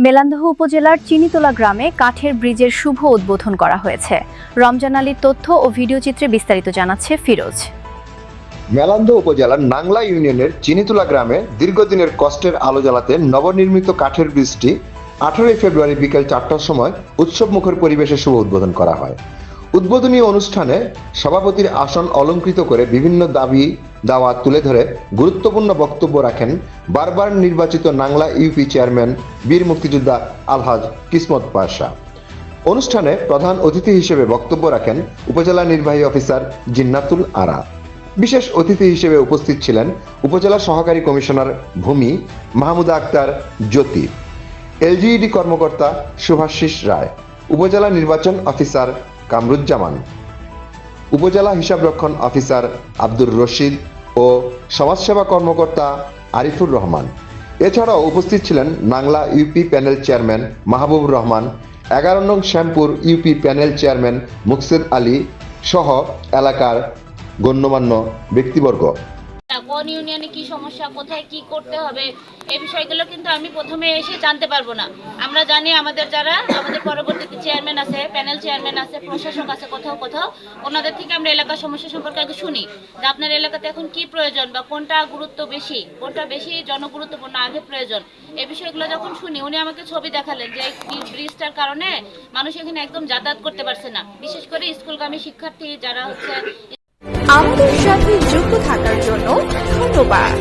মেলান্দহ উপজেলার চিনিতলা গ্রামে কাঠের ব্রিজের শুভ উদ্বোধন করা হয়েছে। রমজান আলীর তথ্য ও ভিডিওচিত্রে বিস্তারিত জানাচ্ছে ফিরোজ। মেলান্দহ উপজেলার নাংলা ইউনিয়নের চিনিতলা গ্রামে দীর্ঘদিনের কষ্টের আলো জ্বালাতে নবনির্মিত কাঠের ব্রিজটি 18 ফেব্রুয়ারি বিকেল 4টার সময় উৎসবমুখর পরিবেশে শুভ উদ্বোধন করা হয়। উদ্বোধনী অনুষ্ঠানে সভাপতির আসন অলংকৃত করে বিভিন্ন দাবি দাওয়া তুলে ধরে গুরুত্বপূর্ণ বক্তব্য রাখেন বারবার নির্বাচিত নাংলা ইউপি চেয়ারম্যান বীর মুক্তিযোদ্ধা আলহাজ কিসমত পাশা। অনুষ্ঠানে প্রধান অতিথি হিসেবে বক্তব্য রাখেন উপজেলা নির্বাহী অফিসার জিন্নাতুল আরা। বিশেষ অতিথি হিসেবে উপস্থিত ছিলেন উপজেলা সহকারী কমিশনার ভূমি মাহমুদা আক্তার জ্যোতি, এলজিইডি কর্মকর্তা শুভাশিস রায়, উপজেলা নির্বাচন অফিসার কামরুজ্জামান, উপজেলা হিসাবরক্ষণ অফিসার আব্দুর রশিদ ও সমাজসেবা কর্মকর্তা আরিফুর রহমান। এছাড়াও উপস্থিত ছিলেন Nangla UP panel chairman Mahbubur Rahman, 11 নং Shyampur UP panel chairman Muksed Ali সহ এলাকার গণ্যমান্য ব্যক্তিবর্গ। কোন ইউনিয়নে কি সমস্যা, কোথায় কি করতে হবে, এই বিষয়গুলো কিন্তু আমি প্রথমে এসে জানতে পারবো না। আমরা জানি আমাদের আমাদের পরবর্তীতে চেয়ারম্যান আছে, প্যানেল চেয়ারম্যান আছে, প্রশাসক আছে, কোথাও ওনাদের থেকে আমরা এলাকার সমস্যা সম্পর্কে আগে শুনি যে আপনার এলাকাতে এখন কি প্রয়োজন বা কোনটা কোনটা বেশি জনগুরুত্বপূর্ণ আগে প্রয়োজন। এই বিষয়গুলো যখন শুনি উনি আমাকে ছবি দেখালেন যে এই ব্রিজটার কারণে মানুষ এখানে একদম যাতায়াত করতে পারছে না, বিশেষ করে স্কুলগামী শিক্ষার্থী যারা হচ্ছে। আমাদের সাথে যুক্ত থাকার জন্য ধন্যবাদ।